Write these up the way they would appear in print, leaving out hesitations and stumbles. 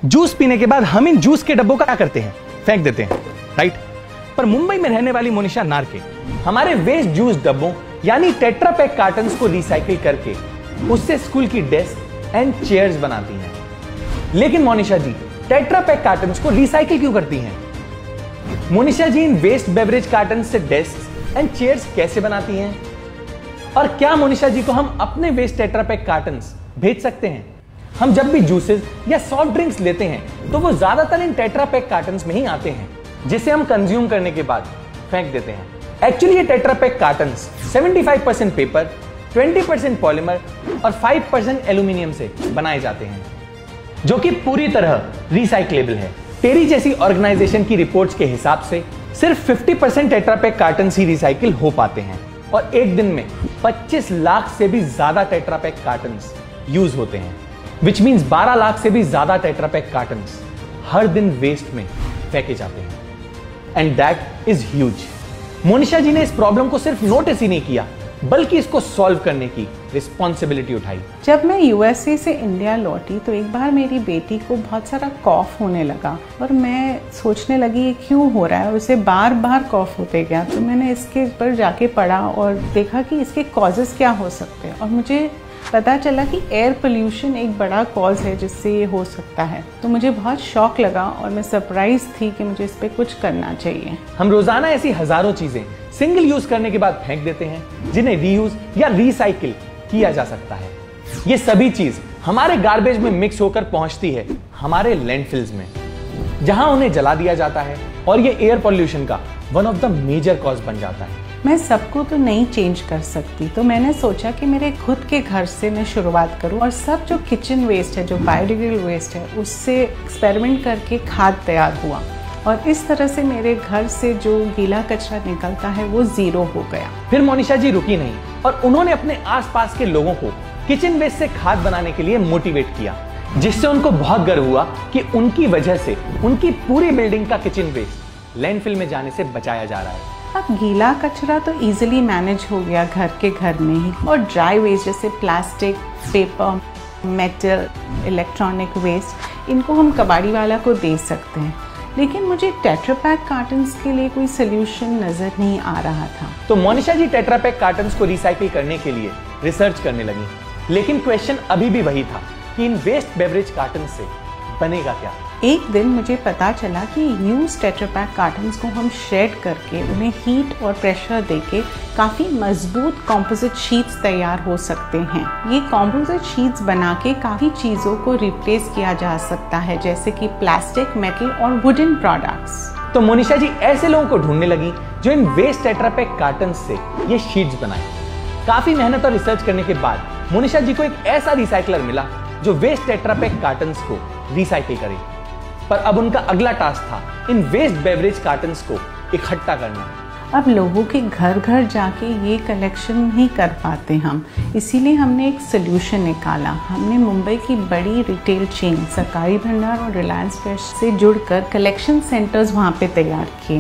Juice पीने के बाद हम इन जूस के डब्बों का क्या करते हैं? फेंक देते हैं, राइट? पर मुंबई में रहने वाली मोनिशा नारके हमारे वेस्ट जूस डब्बों यानी टेट्रा पैक कार्टन्स को रिसाइकिल करके उससे स्कूल की डेस्क एंड चेयर्स बनाती हैं। लेकिन मोनिशा जी टेट्रा पैक कार्टन्स को रिसाइकिल क्यों करती हैं? मोनिशा जी इन वेस्ट बेवरेज कार्टन से डेस्क एंड चेयर्स कैसे बनाती हैं? और क्या मोनिशा जी को हम अपने वेस्ट टेट्रा पैक कार्टन्स भेज सकते हैं? हम जब भी जूसेस या सॉफ्ट ड्रिंक्स लेते हैं तो वो ज्यादातर इन टेट्रा पैक कार्टन्स में ही आते हैं, जिसे हम कंज्यूम करने के बाद फेंक देते हैं। एक्चुअली ये tetra Pak cottons 75% paper, 20% polymer और 5% एल्यूमिनियम से बनाए जाते हैं, जो कि पूरी तरह रिसाइक्लेबल है। टेरी जैसी ऑर्गेनाइजेशन की रिपोर्ट्स के हिसाब से सिर्फ 50% टेट्रा पैक कार्टन्स ही रिसाइकिल हो पाते हैं और एक दिन में 25 लाख से भी ज्यादा टेट्रा पैक कार्टन्स यूज होते हैं, विच मीन्स 12 लाख से भी ज्यादा टेट्रा पैक कार्टन्स हर दिन वेस्ट में फेंके जाते हैं। And that is huge. Monisha ji ने इस प्रॉब्लम को सिर्फ नोटिस ही नहीं किया, बल्कि इसको सॉल्व करने की रिस्पॉन्सिबिलिटी उठाई। जब मैं यूएसए से इंडिया लौटी तो एक बार मेरी बेटी को बहुत सारा कॉफ होने लगा और मैं सोचने लगी ये क्यों हो रहा है, उसे बार बार कॉफ होते गया। तो मैंने इसके ऊपर जाके पढ़ा और देखा कि इसके कॉजेस क्या हो सकते हैं और मुझे पता चला कि एयर पोल्यूशन एक बड़ा कॉज है जिससे ये हो सकता है। तो मुझे बहुत शौक लगा और मैं सरप्राइज थी कि मुझे इस पे कुछ करना चाहिए। हम रोजाना ऐसी हजारों चीजें सिंगल यूज करने के बाद फेंक देते हैं, जिन्हें रीयूज या रिसाइकिल किया जा सकता है। ये सभी चीज हमारे गार्बेज में मिक्स होकर पहुंचती है हमारे लैंडफिल्स में, जहां उन्हें जला दिया जाता है और ये एयर पोल्यूशन का one of the major cause बन जाता है। मैं सबको तो नहीं चेंज कर सकती, तो मैंने सोचा कि मेरे खुद के घर से मैं शुरुआत करूं और सब जो किचन वेस्ट है, जो बायोडिग्रेडेबल वेस्ट है, उससे एक्सपेरिमेंट करके खाद तैयार हुआ और इस तरह से मेरे घर से जो गीला कचरा निकलता है वो 0 हो गया। फिर मोनिशा जी रुकी नहीं और उन्होंने अपने आसपास के लोगों को किचन वेस्ट से खाद बनाने के लिए मोटिवेट किया, जिससे उनको बहुत गर्व हुआ कि उनकी वजह से उनकी पूरी बिल्डिंग का किचन वेस्ट लैंडफिल में जाने से बचाया जा रहा है। अब गीला कचरा तो इजीली मैनेज हो गया घर में ही, और ड्राई वेस्ट जैसे plastic, paper, metal, electronic waste, इनको हम कबाड़ी वाला को दे सकते हैं। लेकिन मुझे टेट्रा पैक कार्टन्स के लिए कोई सोल्यूशन नजर नहीं आ रहा था। तो मोनिशा जी टेट्रा पैक कार्टन्स को रिसाइकिल करने के लिए रिसर्च करने लगी। लेकिन क्वेश्चन अभी भी वही था कि इन वेस्ट बेवरेज कार्टन से बनेगा क्या? एक दिन मुझे पता चला कि यूज टेट्रा पैक कार्टन्स को हम श्रेड करके उन्हें हीट और प्रेशर देके काफ़ी मजबूत कॉम्पोजिट शीट्स तैयार हो सकते हैं। ये कॉम्पोजिट शीट्स बना के काफ़ी चीज़ों को रिप्लेस किया जा सकता है, जैसे कि प्लास्टिक, मेटल और वुडन प्रोडक्ट्स। तो मोनिशा जी ऐसे लोगों को ढूंढने लगी जो इन वेस्ट टेट्रा पैक कार्टन्स से ये शीट्स बनाए। काफ़ी मेहनत और रिसर्च करने के बाद मोनिशा जी को एक ऐसा रिसाइकलर मिला जो वेस्ट टेट्रा पैक कार्टन्स को रिसाइकिल करे। पर अब उनका अगला टास्क था इन वेस्ट बेवरेज कार्टन्स को इकट्ठा करना। अब लोगों के घर घर जाके ये कलेक्शन नहीं कर पाते हम, इसीलिए हमने एक सोल्यूशन निकाला। हमने मुंबई की बड़ी रिटेल चेन सरकारी भंडार और रिलायंस फ्रेश से जुड़कर कलेक्शन सेंटर्स वहाँ पे तैयार किए।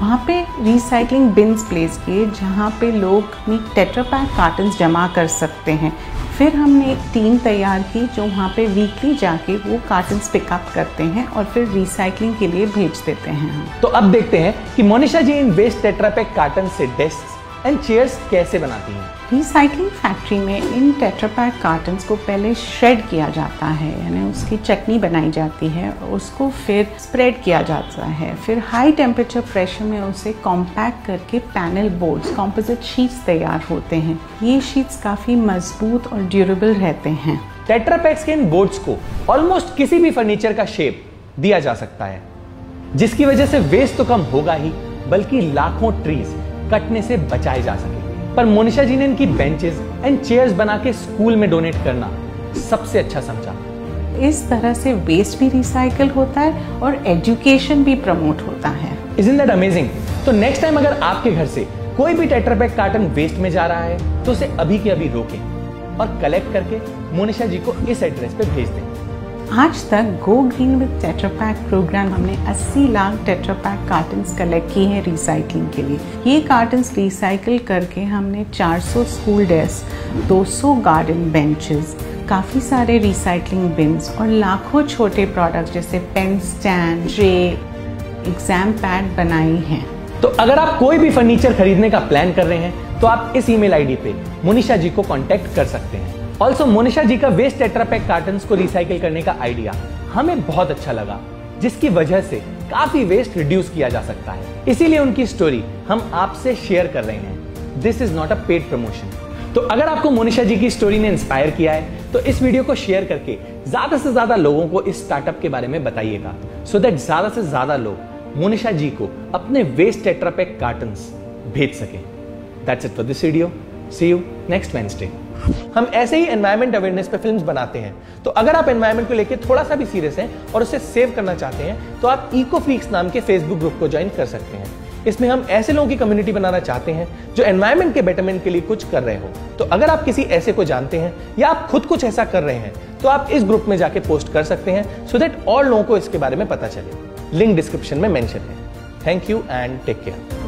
वहाँ पे रिसाइकलिंग बिन्स प्लेस किए जहाँ पे लोग अपनी टेट्रा पैक कार्टन्स जमा कर सकते हैं। फिर हमने एक टीम तैयार की जो वहाँ पे वीकली जाके वो कार्टन्स पिकअप करते हैं और फिर रिसाइकलिंग के लिए भेज देते हैं हम। तो अब देखते हैं कि मोनिशा जी इन वेस्ट टेट्रा पैक कार्टन से डेस्क एंड चेयर्स कैसे बनाती हैं। रिसाइकलिंग फैक्ट्री में इन टेट्रा पैक कार्टन्स को पहले श्रेड किया जाता है, यानी उसकी चटनी बनाई जाती है, उसको फिर स्प्रेड किया जाता है, फिर हाई टेम्परेचर प्रेशर में उसे कॉम्पैक्ट करके पैनल बोर्ड्स, कॉम्पोजिट शीट्स तैयार होते हैं। ये शीट्स काफ़ी मजबूत और ड्यूरेबल रहते हैं। टेट्रा पैक्स के इन बोर्ड्स को ऑलमोस्ट किसी भी फर्नीचर का शेप दिया जा सकता है, जिसकी वजह से वेस्ट तो कम होगा ही, बल्कि लाखों ट्रीज कटने से बचाए जा सके। पर मोनिशा जी ने इनकी बेंचेस एंड चेयर्स बना के स्कूल में डोनेट करना सबसे अच्छा समझा। इस तरह से वेस्ट भी रिसाइकल होता है और एजुकेशन भी प्रमोट होता है। Isn't that amazing? तो नेक्स्ट टाइम अगर आपके घर से कोई भी टेट्रा पैक कार्टन वेस्ट में जा रहा है तो उसे अभी के अभी रोकें और कलेक्ट करके मोनिशा जी को इस एड्रेस पे भेज दें। आज तक go green with Tetra Pak program हमने 80 lakh Tetra Pak cartons collect किए हैं रिसाइकलिंग के लिए। ये कार्टन्स रिसाइकिल करके हमने 400 स्कूल डेस्क, 200 गार्डन बेंचेस, काफ़ी सारे रिसाइकलिंग बिन्स और लाखों छोटे प्रोडक्ट्स जैसे pen stand, tray, exam pad बनाई हैं। तो अगर आप कोई भी फर्नीचर खरीदने का प्लान कर रहे हैं तो आप इस ईमेल आईडी पे मोनिशा जी को कांटेक्ट कर सकते हैं। ऑल्सो मोनिशा जी का वेस्ट टेट्रा पैक कार्टन्स को रिसाइकिल करने का आइडिया हमें बहुत अच्छा लगा, जिसकी वजह से काफी वेस्ट रिड्यूस किया जा सकता है। इसीलिए उनकी स्टोरी हम आपसे शेयर कर रहे हैं। This is not a paid promotion. तो अगर आपको मोनिशा जी की स्टोरी ने इंस्पायर किया है तो इस वीडियो को शेयर करके ज्यादा से ज्यादा लोगों को इस स्टार्टअप के बारे में बताइएगा, सो दैट ज्यादा से ज्यादा लोग मोनिशा जी को अपने वेस्ट टेट्रा पैक कार्टन्स भेज सकें। That's it for this video. See you next Wednesday. हम ऐसे ही एनवायरमेंट अवेयरनेस पे फिल्म्स बनाते हैं, तो अगर आप एनवायरमेंट को लेकर थोड़ा सा भी सीरियस हैं और उसे सेव करना चाहते हैं तो आप इको फ्रीक्स नाम के फेसबुक ग्रुप को ज्वाइन कर सकते हैं। इसमें हम ऐसे लोगों की कम्युनिटी बनाना चाहते हैं जो एनवायरमेंट के बेटरमेंट के लिए कुछ कर रहे हो। तो अगर आप किसी ऐसे को जानते हैं या आप खुद कुछ ऐसा कर रहे हैं तो आप इस ग्रुप में जाके पोस्ट कर सकते हैं, सो दैट और लोगों को इसके बारे में पता चले। लिंक डिस्क्रिप्शन में मेंशन है। Thank you and take care.